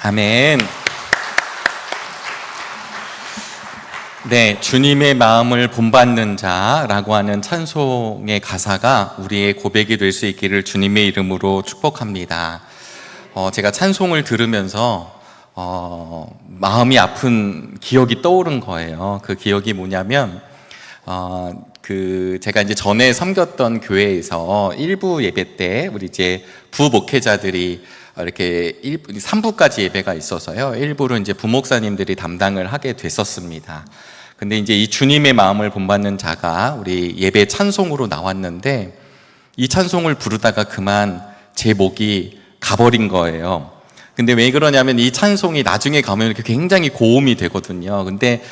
아멘. 네, 주님의 마음을 본받는 자라고 하는 찬송의 가사가 우리의 고백이 될 수 있기를 주님의 이름으로 축복합니다. 제가 찬송을 들으면서 마음이 아픈 기억이 떠오른 거예요. 그 기억이 뭐냐면 제가 이제 전에 섬겼던 교회에서 일부 예배 때 우리 이제 부목회자들이 이렇게 3부까지 예배가 있어서요. 1부를 이제 부목사님들이 담당을 하게 됐었습니다. 근데 이제 이 주님의 마음을 본받는 자가 우리 예배 찬송으로 나왔는데 이 찬송을 부르다가 그만 제 목이 가버린 거예요. 근데 왜 그러냐면 이 찬송이 나중에 가면 이렇게 굉장히 고음이 되거든요. 근데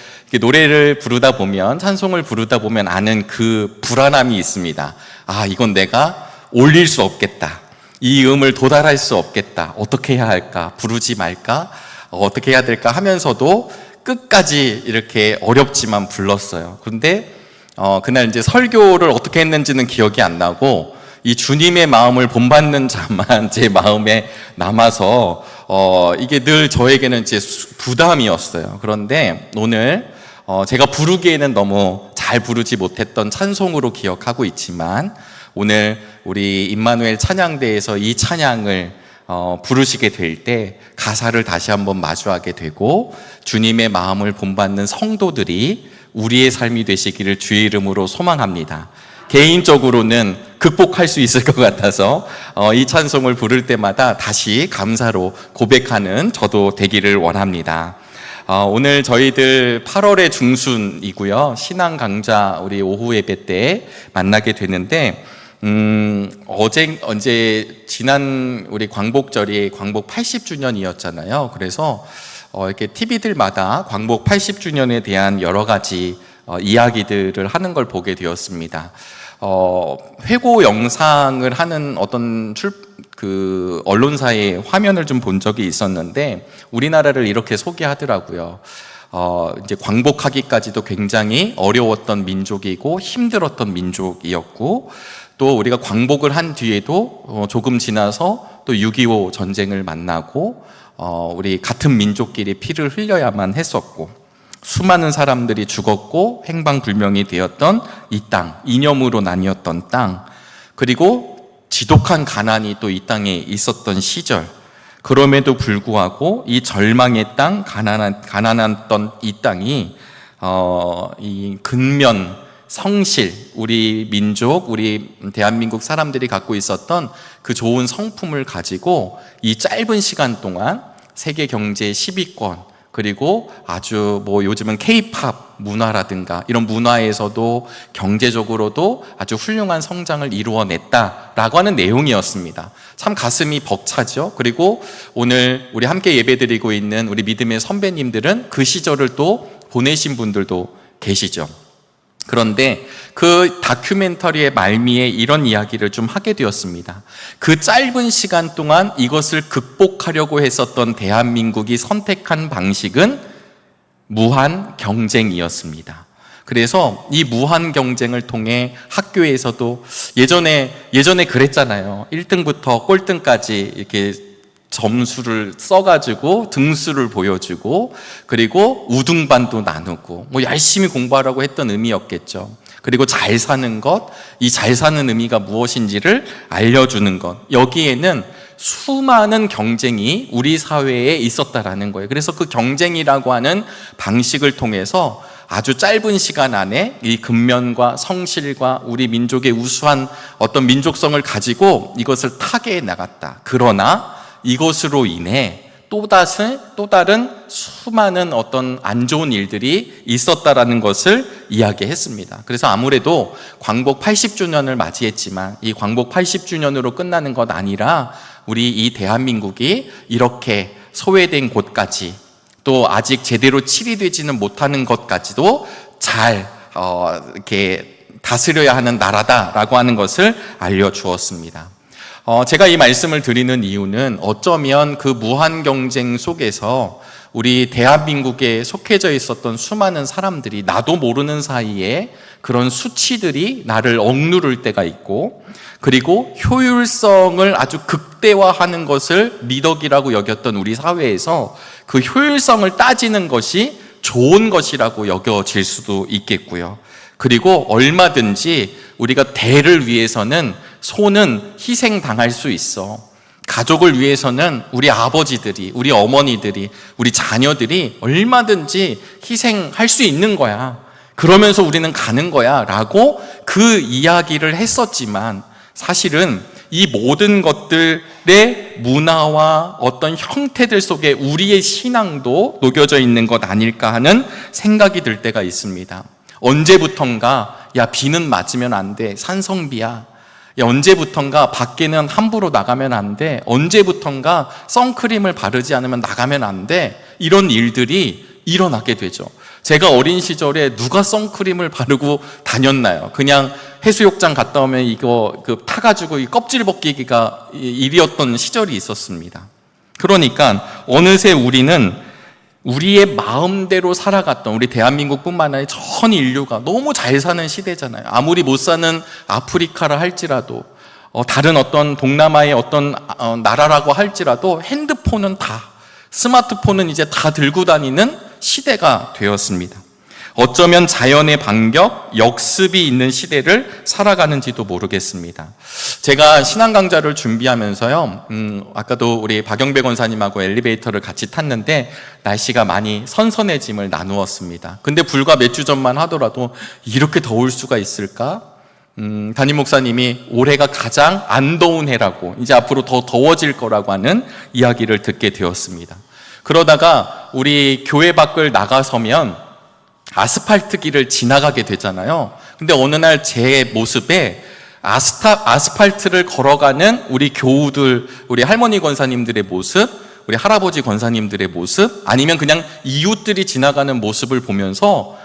노래를 부르다 보면, 찬송을 부르다 보면 아는 그 불안함이 있습니다. 아, 이건 내가 올릴 수 없겠다. 이 음을 도달할 수 없겠다. 어떻게 해야 할까? 부르지 말까? 어떻게 해야 될까? 하면서도 끝까지 이렇게 어렵지만 불렀어요. 그런데 그날 이제 설교를 어떻게 했는지는 기억이 안 나고 이 주님의 마음을 본받는 자만 제 마음에 남아서 이게 늘 저에게는 이제 부담이었어요. 그런데 오늘 제가 부르기에는 너무 잘 부르지 못했던 찬송으로 기억하고 있지만 오늘 우리 임마누엘 찬양대에서 이 찬양을 부르시게 될 때 가사를 다시 한번 마주하게 되고 주님의 마음을 본받는 성도들이 우리의 삶이 되시기를 주의 이름으로 소망합니다. 개인적으로는 극복할 수 있을 것 같아서 이 찬송을 부를 때마다 다시 감사로 고백하는 저도 되기를 원합니다. 오늘 저희들 8월의 중순이고요. 신앙 강좌 우리 오후 예배 때 만나게 되는데 언제 지난 우리 광복절이 광복 80주년이었잖아요. 그래서 이렇게 TV들마다 광복 80주년에 대한 여러 가지 이야기들을 하는 걸 보게 되었습니다. 회고 영상을 하는 어떤 언론사의 화면을 좀 본 적이 있었는데 우리나라를 이렇게 소개하더라고요. 이제 광복하기까지도 굉장히 어려웠던 민족이고 힘들었던 민족이었고 또 우리가 광복을 한 뒤에도 조금 지나서 또 6.25 전쟁을 만나고 우리 같은 민족끼리 피를 흘려야만 했었고 수많은 사람들이 죽었고 행방불명이 되었던 이 땅, 이념으로 나뉘었던 땅, 그리고 지독한 가난이 또 이 땅에 있었던 시절, 그럼에도 불구하고 이 절망의 땅, 가난했던 이 땅이 이 근면, 성실, 우리 민족, 우리 대한민국 사람들이 갖고 있었던 그 좋은 성품을 가지고 이 짧은 시간 동안 세계 경제 10위권, 그리고 아주 요즘은 K-팝 문화라든가 이런 문화에서도 경제적으로도 아주 훌륭한 성장을 이루어냈다라고 하는 내용이었습니다. 참 가슴이 벅차죠. 그리고 오늘 우리 함께 예배드리고 있는 우리 믿음의 선배님들은 그 시절을 또 보내신 분들도 계시죠. 그런데 그 다큐멘터리의 말미에 이런 이야기를 좀 하게 되었습니다. 그 짧은 시간 동안 이것을 극복하려고 했었던 대한민국이 선택한 방식은 무한 경쟁이었습니다. 그래서 이 무한 경쟁을 통해 학교에서도 예전에 그랬잖아요. 1등부터 꼴등까지 이렇게 점수를 써가지고 등수를 보여주고 그리고 우등반도 나누고 열심히 공부하라고 했던 의미였겠죠. 그리고 잘 사는 것, 이 잘 사는 의미가 무엇인지를 알려주는 것, 여기에는 수많은 경쟁이 우리 사회에 있었다라는 거예요. 그래서 그 경쟁이라고 하는 방식을 통해서 아주 짧은 시간 안에 이 근면과 성실과 우리 민족의 우수한 어떤 민족성을 가지고 이것을 타개해 나갔다. 그러나 이것으로 인해 또 다른 수많은 어떤 안 좋은 일들이 있었다라는 것을 이야기했습니다. 그래서 아무래도 광복 80주년을 맞이했지만 이 광복 80주년으로 끝나는 것 아니라 우리 이 대한민국이 이렇게 소외된 곳까지 또 아직 제대로 치리되지는 못하는 것까지도 잘 이렇게 다스려야 하는 나라다라고 하는 것을 알려주었습니다. 제가 이 말씀을 드리는 이유는 어쩌면 그 무한 경쟁 속에서 우리 대한민국에 속해져 있었던 수많은 사람들이 나도 모르는 사이에 그런 수치들이 나를 억누를 때가 있고, 그리고 효율성을 아주 극대화하는 것을 미덕이라고 여겼던 우리 사회에서 그 효율성을 따지는 것이 좋은 것이라고 여겨질 수도 있겠고요. 그리고 얼마든지 우리가 대를 위해서는 소는 희생당할 수 있어. 가족을 위해서는 우리 아버지들이, 우리 어머니들이, 우리 자녀들이 얼마든지 희생할 수 있는 거야. 그러면서 우리는 가는 거야 라고 그 이야기를 했었지만, 사실은 이 모든 것들의 문화와 어떤 형태들 속에 우리의 신앙도 녹여져 있는 것 아닐까 하는 생각이 들 때가 있습니다. 언제부턴가 야, 비는 맞으면 안 돼, 산성비야. 야, 언제부턴가 밖에는 함부로 나가면 안 돼, 언제부턴가 선크림을 바르지 않으면 나가면 안 돼, 이런 일들이 일어나게 되죠. 제가 어린 시절에 누가 선크림을 바르고 다녔나요? 그냥 해수욕장 갔다 오면 이거 타가지고 이 껍질 벗기기가 일이었던 시절이 있었습니다. 그러니까 어느새 우리는 우리의 마음대로 살아갔던, 우리 대한민국뿐만 아니라 전 인류가 너무 잘 사는 시대잖아요. 아무리 못 사는 아프리카라 할지라도, 다른 어떤 동남아의 어떤 나라라고 할지라도 핸드폰은 다, 스마트폰은 이제 다 들고 다니는 시대가 되었습니다. 어쩌면 자연의 반격, 역습이 있는 시대를 살아가는지도 모르겠습니다. 제가 신앙 강좌를 준비하면서요, 아까도 우리 박영배 권사님하고 엘리베이터를 같이 탔는데 날씨가 많이 선선해짐을 나누었습니다. 근데 불과 몇 주 전만 하더라도 이렇게 더울 수가 있을까? 담임 목사님이 올해가 가장 안 더운 해라고, 이제 앞으로 더 더워질 거라고 하는 이야기를 듣게 되었습니다. 그러다가 우리 교회 밖을 나가서면 아스팔트 길을 지나가게 되잖아요. 근데 어느 날 제 모습에 아스팔트를 걸어가는 우리 교우들, 우리 할머니 권사님들의 모습, 우리 할아버지 권사님들의 모습, 아니면 그냥 이웃들이 지나가는 모습을 보면서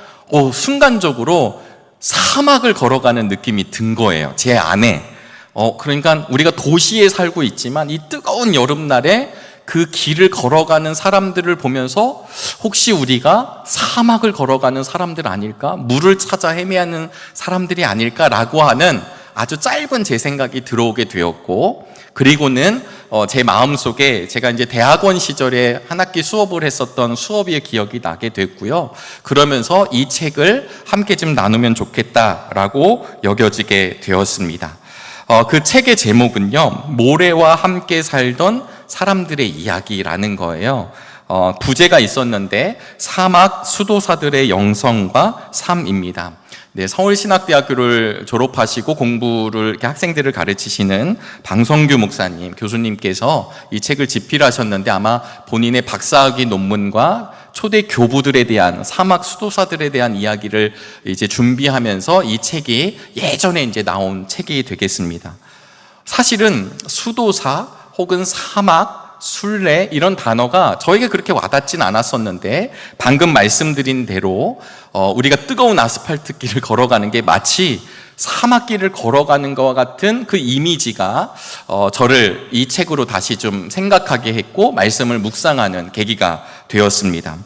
순간적으로 사막을 걸어가는 느낌이 든 거예요, 제 안에. 그러니까 우리가 도시에 살고 있지만 이 뜨거운 여름날에 그 길을 걸어가는 사람들을 보면서 혹시 우리가 사막을 걸어가는 사람들 아닐까? 물을 찾아 헤매는 사람들이 아닐까라고 하는 아주 짧은 제 생각이 들어오게 되었고, 그리고는 제 마음속에 제가 이제 대학원 시절에 한 학기 수업을 했었던 수업의 기억이 나게 됐고요. 그러면서 이 책을 함께 좀 나누면 좋겠다라고 여겨지게 되었습니다. 그 책의 제목은요, 모래와 함께 살던 사람들의 이야기라는 거예요. 부제가 있었는데 사막 수도사들의 영성과 삶입니다. 네, 서울신학대학교를 졸업하시고 공부를 이렇게 학생들을 가르치시는 방성규 목사님, 교수님께서 이 책을 집필하셨는데, 아마 본인의 박사학위 논문과 초대 교부들에 대한, 사막 수도사들에 대한 이야기를 이제 준비하면서 이 책이 예전에 이제 나온 책이 되겠습니다. 사실은 수도사 혹은 사막, 순례 이런 단어가 저에게 그렇게 와닿진 않았었는데, 방금 말씀드린 대로 우리가 뜨거운 아스팔트 길을 걸어가는 게 마치 사막길을 걸어가는 것과 같은 그 이미지가 저를 이 책으로 다시 좀 생각하게 했고 말씀을 묵상하는 계기가 되었습니다.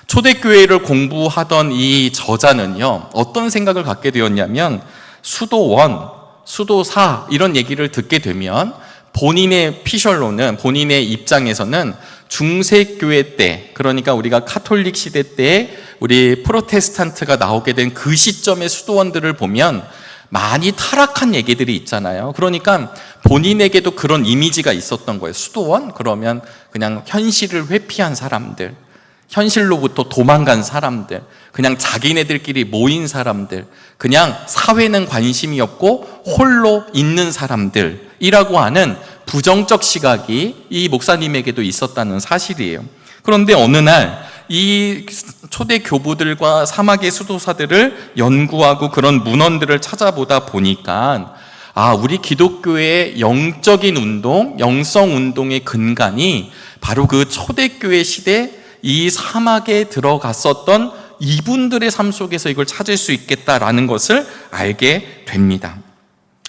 초대교회를 공부하던 이 저자는요, 어떤 생각을 갖게 되었냐면, 수도원, 수도사 이런 얘기를 듣게 되면 본인의 피셜로는, 본인의 입장에서는 중세교회 때, 그러니까 우리가 카톨릭 시대 때 우리 프로테스탄트가 나오게 된 그 시점의 수도원들을 보면 많이 타락한 얘기들이 있잖아요. 그러니까 본인에게도 그런 이미지가 있었던 거예요. 수도원? 그러면 그냥 현실을 회피한 사람들, 현실로부터 도망간 사람들, 그냥 자기네들끼리 모인 사람들, 그냥 사회는 관심이 없고 홀로 있는 사람들이라고 하는 부정적 시각이 이 목사님에게도 있었다는 사실이에요. 그런데 어느 날 이 초대 교부들과 사막의 수도사들을 연구하고 그런 문헌들을 찾아보다 보니까, 우리 기독교의 영적인 운동, 영성 운동의 근간이 바로 그 초대교회 시대 이 사막에 들어갔었던 이분들의 삶 속에서 이걸 찾을 수 있겠다라는 것을 알게 됩니다.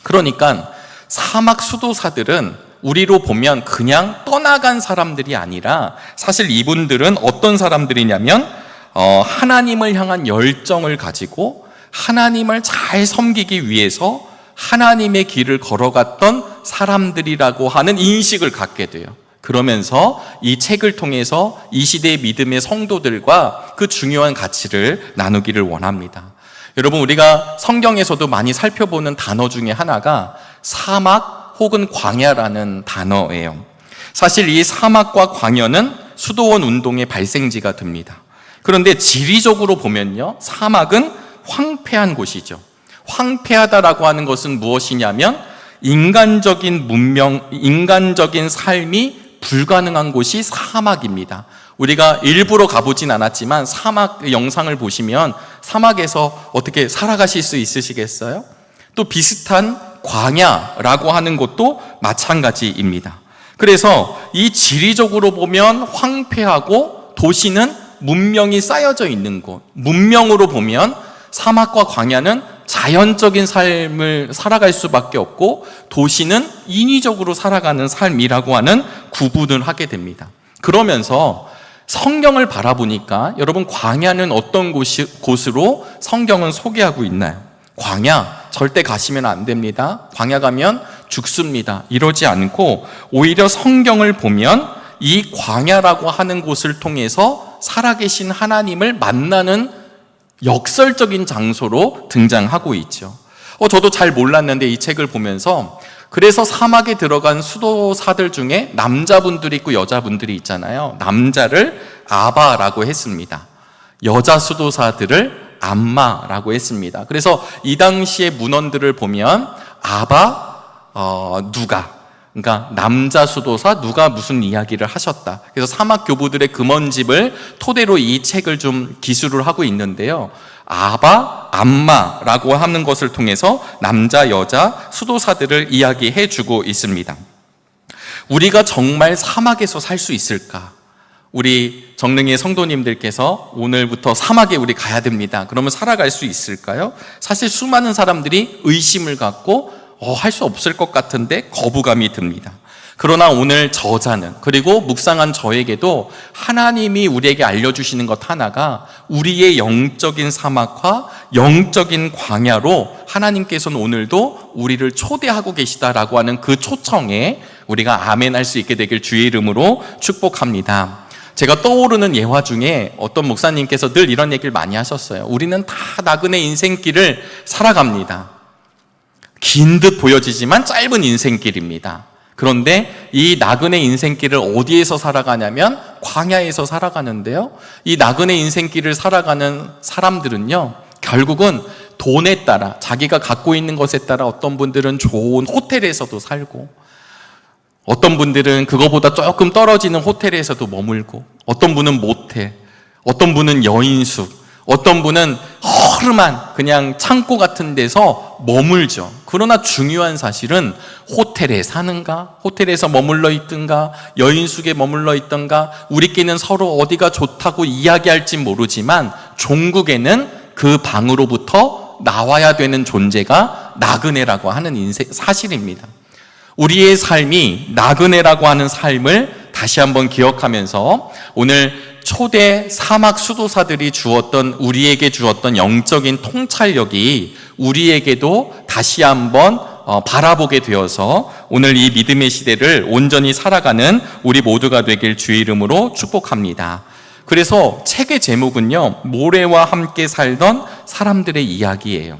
그러니까 사막 수도사들은 우리로 보면 그냥 떠나간 사람들이 아니라 사실 이분들은 어떤 사람들이냐면 하나님을 향한 열정을 가지고 하나님을 잘 섬기기 위해서 하나님의 길을 걸어갔던 사람들이라고 하는 인식을 갖게 돼요. 그러면서 이 책을 통해서 이 시대의 믿음의 성도들과 그 중요한 가치를 나누기를 원합니다. 여러분, 우리가 성경에서도 많이 살펴보는 단어 중에 하나가 사막 혹은 광야라는 단어예요. 사실 이 사막과 광야는 수도원 운동의 발생지가 됩니다. 그런데 지리적으로 보면요, 사막은 황폐한 곳이죠. 황폐하다라고 하는 것은 무엇이냐면 인간적인 문명, 인간적인 삶이 불가능한 곳이 사막입니다. 우리가 일부러 가보진 않았지만 사막 영상을 보시면 사막에서 어떻게 살아가실 수 있으시겠어요? 또 비슷한 광야라고 하는 것도 마찬가지입니다. 그래서 이 지리적으로 보면 황폐하고 도시는 문명이 쌓여져 있는 곳, 문명으로 보면 사막과 광야는 자연적인 삶을 살아갈 수밖에 없고 도시는 인위적으로 살아가는 삶이라고 하는 구분을 하게 됩니다. 그러면서 성경을 바라보니까 여러분, 광야는 어떤 곳으로 성경은 소개하고 있나요? 광야 절대 가시면 안 됩니다. 광야 가면 죽습니다. 이러지 않고 오히려 성경을 보면 이 광야라고 하는 곳을 통해서 살아계신 하나님을 만나는 역설적인 장소로 등장하고 있죠. 저도 잘 몰랐는데 이 책을 보면서 그래서 사막에 들어간 수도사들 중에 남자분들이 있고 여자분들이 있잖아요. 남자를 아바라고 했습니다. 여자 수도사들을 암마라고 했습니다. 그래서 이 당시의 문헌들을 보면 아바, 누가, 그러니까 남자 수도사 누가 무슨 이야기를 하셨다. 그래서 사막 교부들의 금원집을 토대로 이 책을 좀 기술을 하고 있는데요. 아바, 암마라고 하는 것을 통해서 남자, 여자 수도사들을 이야기해 주고 있습니다. 우리가 정말 사막에서 살 수 있을까? 우리 정릉의 성도님들께서 오늘부터 사막에 우리 가야 됩니다. 그러면 살아갈 수 있을까요? 사실 수많은 사람들이 의심을 갖고 할 수 없을 것 같은데 거부감이 듭니다. 그러나 오늘 저자는, 그리고 묵상한 저에게도 하나님이 우리에게 알려주시는 것 하나가 우리의 영적인 사막과 영적인 광야로 하나님께서는 오늘도 우리를 초대하고 계시다라고 하는 그 초청에 우리가 아멘 할 수 있게 되길 주의 이름으로 축복합니다. 제가 떠오르는 예화 중에 어떤 목사님께서 늘 이런 얘기를 많이 하셨어요. 우리는 다 나그네 인생길을 살아갑니다. 긴 듯 보여지지만 짧은 인생길입니다. 그런데 이 나그네 인생길을 어디에서 살아가냐면 광야에서 살아가는데요. 이 나그네 인생길을 살아가는 사람들은요, 결국은 돈에 따라, 자기가 갖고 있는 것에 따라 어떤 분들은 좋은 호텔에서도 살고, 어떤 분들은 그거보다 조금 떨어지는 호텔에서도 머물고, 어떤 분은 모텔, 어떤 분은 여인숙, 어떤 분은 허름한 그냥 창고 같은 데서 머물죠. 그러나 중요한 사실은 호텔에 사는가, 호텔에서 머물러 있든가, 여인숙에 머물러 있든가, 우리끼리는 서로 어디가 좋다고 이야기할지 모르지만 종국에는 그 방으로부터 나와야 되는 존재가 나그네라고 하는 사실입니다. 우리의 삶이 나그네라고 하는 삶을 다시 한번 기억하면서 오늘 초대 사막 수도사들이 우리에게 주었던 영적인 통찰력이 우리에게도 다시 한번 바라보게 되어서 오늘 이 믿음의 시대를 온전히 살아가는 우리 모두가 되길 주의 이름으로 축복합니다. 그래서 책의 제목은요, 모래와 함께 살던 사람들의 이야기예요.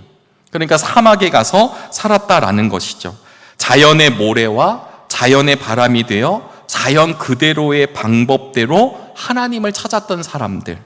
그러니까 사막에 가서 살았다라는 것이죠. 자연의 모래와 자연의 바람이 되어 자연 그대로의 방법대로 하나님을 찾았던 사람들.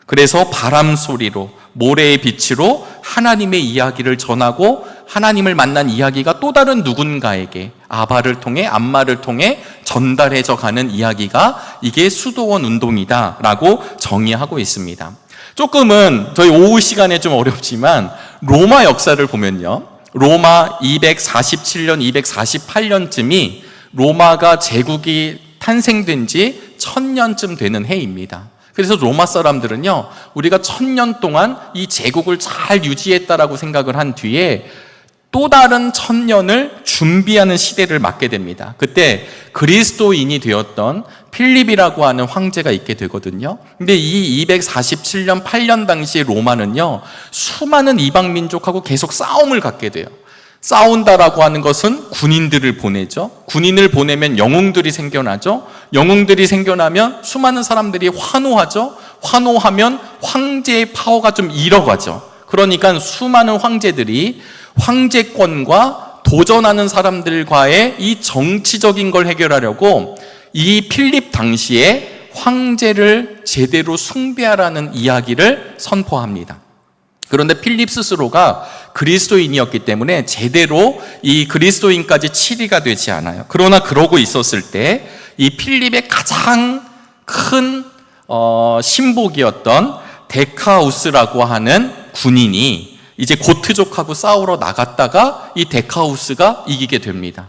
그래서 바람 소리로, 모래의 빛으로 하나님의 이야기를 전하고 하나님을 만난 이야기가 또 다른 누군가에게 아바를 통해, 암마를 통해 전달해져 가는 이야기가 이게 수도원 운동이다라고 정의하고 있습니다. 조금은 저희 오후 시간에 좀 어렵지만 로마 역사를 보면요, 로마 247년, 248년쯤이 로마가 제국이 탄생된 지 1000년쯤 되는 해입니다. 그래서 로마 사람들은요, 우리가 1000년 동안 이 제국을 잘 유지했다라고 생각을 한 뒤에 또 다른 천년을 준비하는 시대를 맞게 됩니다. 그때 그리스도인이 되었던 필립이라고 하는 황제가 있게 되거든요. 근데 이 247년 8년 당시 로마는요, 수많은 이방 민족하고 계속 싸움을 갖게 돼요. 싸운다라고 하는 것은 군인들을 보내죠. 군인을 보내면 영웅들이 생겨나죠. 영웅들이 생겨나면 수많은 사람들이 환호하죠. 환호하면 황제의 파워가 좀 잃어가죠. 그러니까 수많은 황제들이 황제권과 도전하는 사람들과의 이 정치적인 걸 해결하려고 이 필립 당시에 황제를 제대로 숭배하라는 이야기를 선포합니다. 그런데 필립 스스로가 그리스도인이었기 때문에 제대로 이 그리스도인까지 치리가 되지 않아요. 그러나 그러고 있었을 때 이 필립의 가장 큰 신복이었던 데카우스라고 하는 군인이 이제 고트족하고 싸우러 나갔다가 이 데카우스가 이기게 됩니다.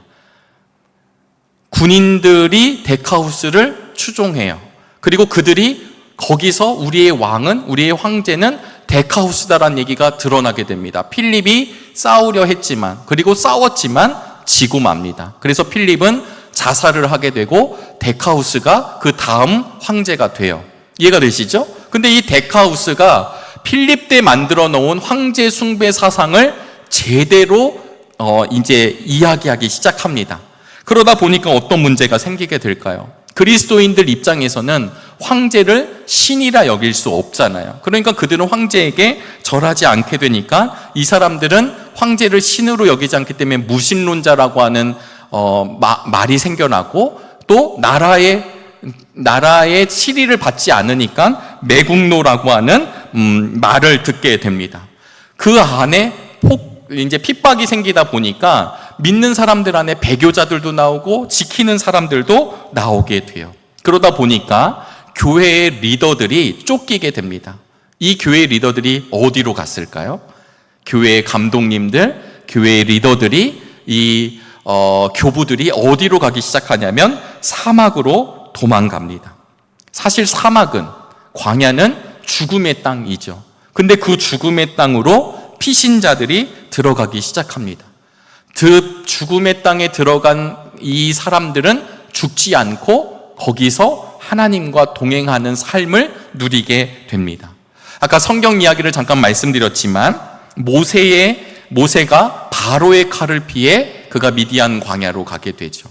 군인들이 데카우스를 추종해요. 그리고 그들이 거기서 우리의 왕은, 우리의 황제는 데카우스다라는 얘기가 드러나게 됩니다. 필립이 싸우려 했지만, 그리고 싸웠지만 지고 맙니다. 그래서 필립은 자살을 하게 되고 데카우스가 그 다음 황제가 돼요. 이해가 되시죠? 근데 이 데카우스가 필립 때 만들어 놓은 황제 숭배 사상을 제대로 이제 이야기하기 시작합니다. 그러다 보니까 어떤 문제가 생기게 될까요? 그리스도인들 입장에서는 황제를 신이라 여길 수 없잖아요. 그러니까 그들은 황제에게 절하지 않게 되니까 이 사람들은 황제를 신으로 여기지 않기 때문에 무신론자라고 하는 말이 생겨나고, 또 나라의 치리를 받지 않으니까 매국노라고 하는 말을 듣게 됩니다. 그 안에 이제 핍박이 생기다 보니까 믿는 사람들 안에 배교자들도 나오고 지키는 사람들도 나오게 돼요. 그러다 보니까 교회의 리더들이 쫓기게 됩니다. 이 교회의 리더들이 어디로 갔을까요? 교회의 감독님들, 교회의 리더들이 이 교부들이 어디로 가기 시작하냐면 사막으로 도망갑니다. 사실 사막은, 광야는 죽음의 땅이죠. 근데 그 죽음의 땅으로 피신자들이 들어가기 시작합니다. 그 죽음의 땅에 들어간 이 사람들은 죽지 않고 거기서 하나님과 동행하는 삶을 누리게 됩니다. 아까 성경 이야기를 잠깐 말씀드렸지만 모세가 바로의 칼을 피해 그가 미디안 광야로 가게 되죠.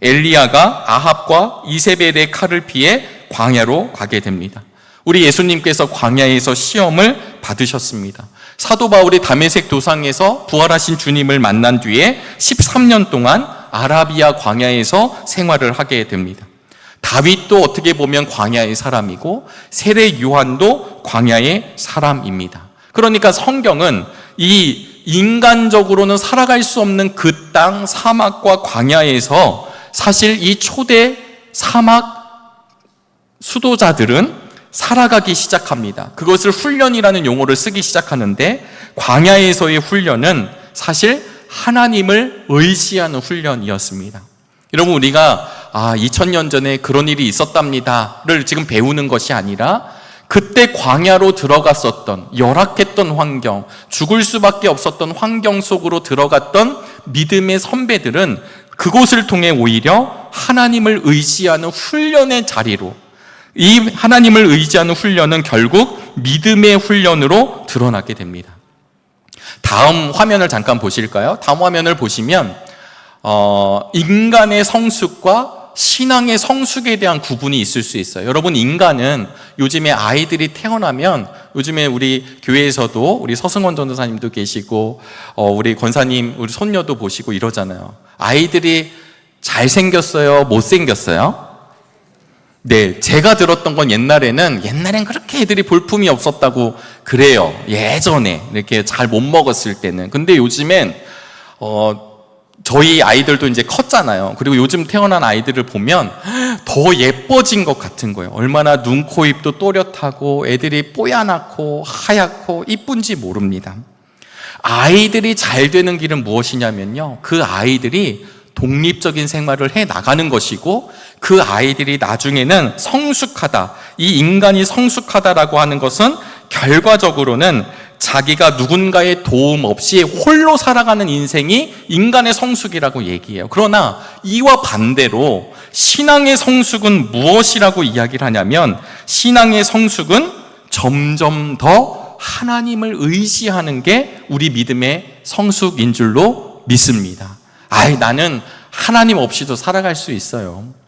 엘리야가 아합과 이세벨의 칼을 피해 광야로 가게 됩니다. 우리 예수님께서 광야에서 시험을 받으셨습니다. 사도 바울이 다메섹 도상에서 부활하신 주님을 만난 뒤에 13년 동안 아라비아 광야에서 생활을 하게 됩니다. 다윗도 어떻게 보면 광야의 사람이고 세례 요한도 광야의 사람입니다. 그러니까 성경은 이 인간적으로는 살아갈 수 없는 그 땅 사막과 광야에서 사실 이 초대 사막 수도자들은 살아가기 시작합니다. 그것을 훈련이라는 용어를 쓰기 시작하는데, 광야에서의 훈련은 사실 하나님을 의지하는 훈련이었습니다. 여러분, 우리가 2000년 전에 그런 일이 있었답니다를 지금 배우는 것이 아니라 그때 광야로 들어갔었던, 열악했던 환경, 죽을 수밖에 없었던 환경 속으로 들어갔던 믿음의 선배들은 그곳을 통해 오히려 하나님을 의지하는 훈련의 자리로, 이 하나님을 의지하는 훈련은 결국 믿음의 훈련으로 드러나게 됩니다. 다음 화면을 잠깐 보실까요? 다음 화면을 보시면 인간의 성숙과 신앙의 성숙에 대한 구분이 있을 수 있어요. 여러분, 인간은 요즘에 아이들이 태어나면, 요즘에 우리 교회에서도 우리 서승원 전도사님도 계시고 우리 권사님, 우리 손녀도 보시고 이러잖아요. 아이들이 잘생겼어요? 못생겼어요? 네, 제가 들었던 건 옛날엔 그렇게 애들이 볼품이 없었다고 그래요. 예전에 이렇게 잘 못 먹었을 때는. 근데 요즘엔 저희 아이들도 이제 컸잖아요. 그리고 요즘 태어난 아이들을 보면 더 예뻐진 것 같은 거예요. 얼마나 눈, 코, 입도 또렷하고 애들이 뽀얗고 하얗고 이쁜지 모릅니다. 아이들이 잘 되는 길은 무엇이냐면요, 그 아이들이 독립적인 생활을 해 나가는 것이고, 그 아이들이 나중에는 성숙하다, 이 인간이 성숙하다라고 하는 것은 결과적으로는 자기가 누군가의 도움 없이 홀로 살아가는 인생이 인간의 성숙이라고 얘기해요. 그러나 이와 반대로 신앙의 성숙은 무엇이라고 이야기를 하냐면, 신앙의 성숙은 점점 더 하나님을 의지하는 게 우리 믿음의 성숙인 줄로 믿습니다. 나는 하나님 없이도 살아갈 수 있어요.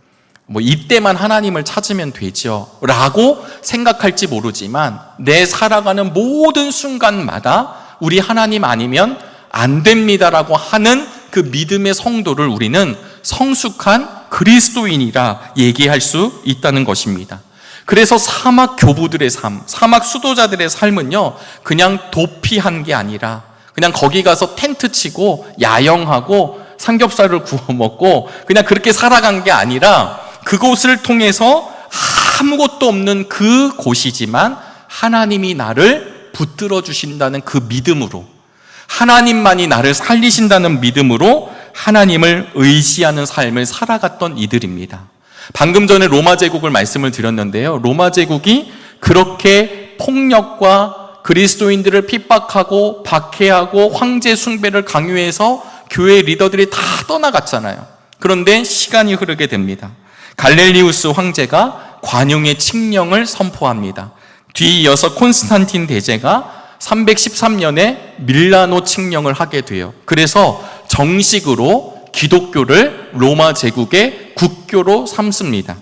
이때만 하나님을 찾으면 되죠 라고 생각할지 모르지만, 내 살아가는 모든 순간마다 우리 하나님 아니면 안 됩니다라고 하는 그 믿음의 성도를 우리는 성숙한 그리스도인이라 얘기할 수 있다는 것입니다. 그래서 사막 교부들의 삶, 사막 수도자들의 삶은요, 그냥 도피한 게 아니라 그냥 거기 가서 텐트 치고 야영하고 삼겹살을 구워 먹고 그냥 그렇게 살아간 게 아니라, 그곳을 통해서 아무것도 없는 그 곳이지만 하나님이 나를 붙들어 주신다는 그 믿음으로, 하나님만이 나를 살리신다는 믿음으로 하나님을 의지하는 삶을 살아갔던 이들입니다. 방금 전에 로마 제국을 말씀을 드렸는데요, 로마 제국이 그렇게 폭력과 그리스도인들을 핍박하고 박해하고 황제 숭배를 강요해서 교회 리더들이 다 떠나갔잖아요. 그런데 시간이 흐르게 됩니다. 갈렐리우스 황제가 관용의 칙령을 선포합니다. 뒤이어서 콘스탄틴 대제가 313년에 밀라노 칙령을 하게 돼요. 그래서 정식으로 기독교를 로마 제국의 국교로 삼습니다.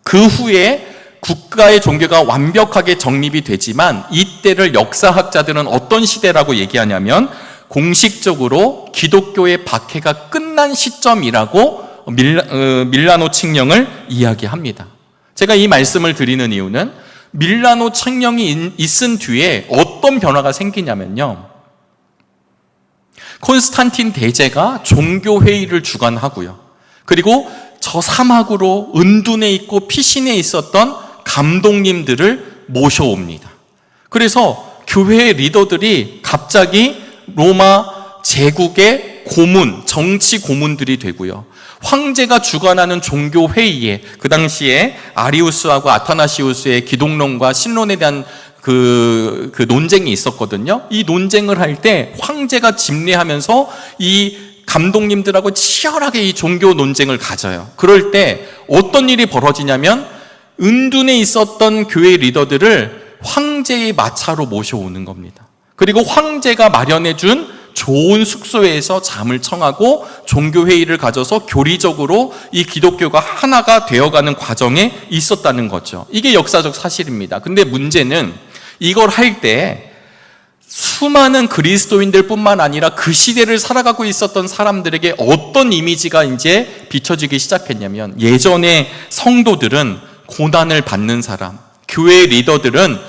그 후에 국가의 종교가 완벽하게 정립이 되지만, 이때를 역사학자들은 어떤 시대라고 얘기하냐면 공식적으로 기독교의 박해가 끝난 시점이라고 밀라노 칙령을 이야기합니다. 제가 이 말씀을 드리는 이유는 밀라노 칙령이 있은 뒤에 어떤 변화가 생기냐면요, 콘스탄틴 대제가 종교회의를 주관하고요, 그리고 저 사막으로 은둔해 있고 피신해 있었던 감독님들을 모셔옵니다. 그래서 교회의 리더들이 갑자기 로마 제국의 고문, 정치 고문들이 되고요, 황제가 주관하는 종교 회의에, 그 당시에 아리우스하고 아타나시우스의 기독론과 신론에 대한 그 논쟁이 있었거든요. 이 논쟁을 할 때 황제가 집례하면서 이 감독님들하고 치열하게 이 종교 논쟁을 가져요. 그럴 때 어떤 일이 벌어지냐면, 은둔에 있었던 교회 리더들을 황제의 마차로 모셔오는 겁니다. 그리고 황제가 마련해 준 좋은 숙소에서 잠을 청하고 종교회의를 가져서 교리적으로 이 기독교가 하나가 되어가는 과정에 있었다는 거죠. 이게 역사적 사실입니다. 근데 문제는 이걸 할 때 수많은 그리스도인들 뿐만 아니라 그 시대를 살아가고 있었던 사람들에게 어떤 이미지가 이제 비춰지기 시작했냐면, 예전에 성도들은 고난을 받는 사람, 교회 리더들은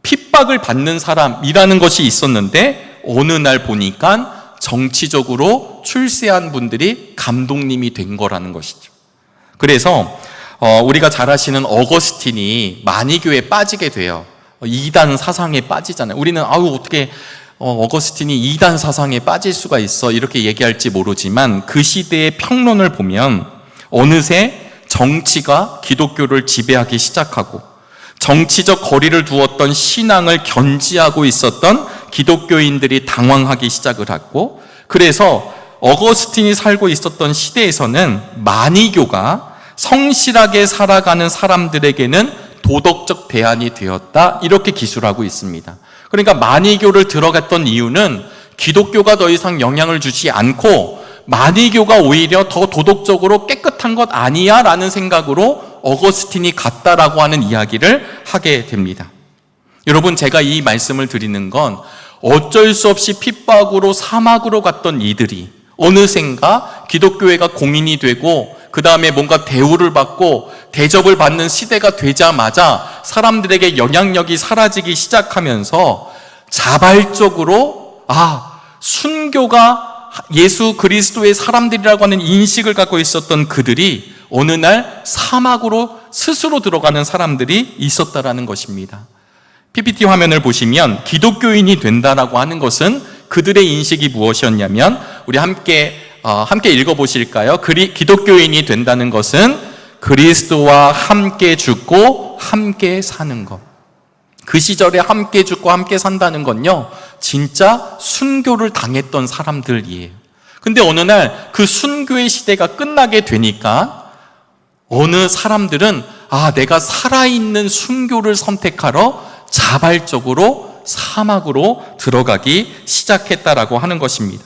핍박을 받는 사람이라는 것이 있었는데, 어느 날 보니까 정치적으로 출세한 분들이 감독님이 된 거라는 것이죠. 그래서 우리가 잘 아시는 어거스틴이 마니교에 빠지게 돼요. 이단 사상에 빠지잖아요. 우리는 어떻게 어거스틴이 이단 사상에 빠질 수가 있어, 이렇게 얘기할지 모르지만, 그 시대의 평론을 보면 어느새 정치가 기독교를 지배하기 시작하고, 정치적 거리를 두었던 신앙을 견지하고 있었던 기독교인들이 당황하기 시작을 했고, 그래서 어거스틴이 살고 있었던 시대에서는 마니교가 성실하게 살아가는 사람들에게는 도덕적 대안이 되었다, 이렇게 기술하고 있습니다. 그러니까 마니교를 들어갔던 이유는 기독교가 더 이상 영향을 주지 않고 마니교가 오히려 더 도덕적으로 깨끗한 것 아니야 라는 생각으로 어거스틴이 갔다라고 하는 이야기를 하게 됩니다. 여러분, 제가 이 말씀을 드리는 건 어쩔 수 없이 핍박으로 사막으로 갔던 이들이 어느샌가 기독교회가 공인이 되고 그 다음에 뭔가 대우를 받고 대접을 받는 시대가 되자마자 사람들에게 영향력이 사라지기 시작하면서 자발적으로 순교가 예수 그리스도의 사람들이라고 하는 인식을 갖고 있었던 그들이 어느 날 사막으로 스스로 들어가는 사람들이 있었다라는 것입니다. PPT 화면을 보시면 기독교인이 된다라고 하는 것은 그들의 인식이 무엇이었냐면, 우리 함께 읽어보실까요? 기독교인이 된다는 것은 그리스도와 함께 죽고 함께 사는 것. 그 시절에 함께 죽고 함께 산다는 건요, 진짜 순교를 당했던 사람들이에요. 근데 어느 날 그 순교의 시대가 끝나게 되니까 어느 사람들은 내가 살아있는 순교를 선택하러 자발적으로 사막으로 들어가기 시작했다라고 하는 것입니다.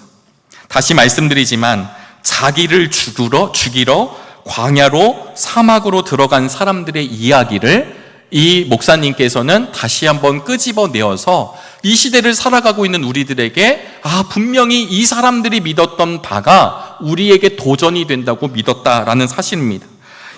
다시 말씀드리지만 자기를 죽이러 광야로 사막으로 들어간 사람들의 이야기를 이 목사님께서는 다시 한번 끄집어내어서 이 시대를 살아가고 있는 우리들에게 분명히 이 사람들이 믿었던 바가 우리에게 도전이 된다고 믿었다라는 사실입니다.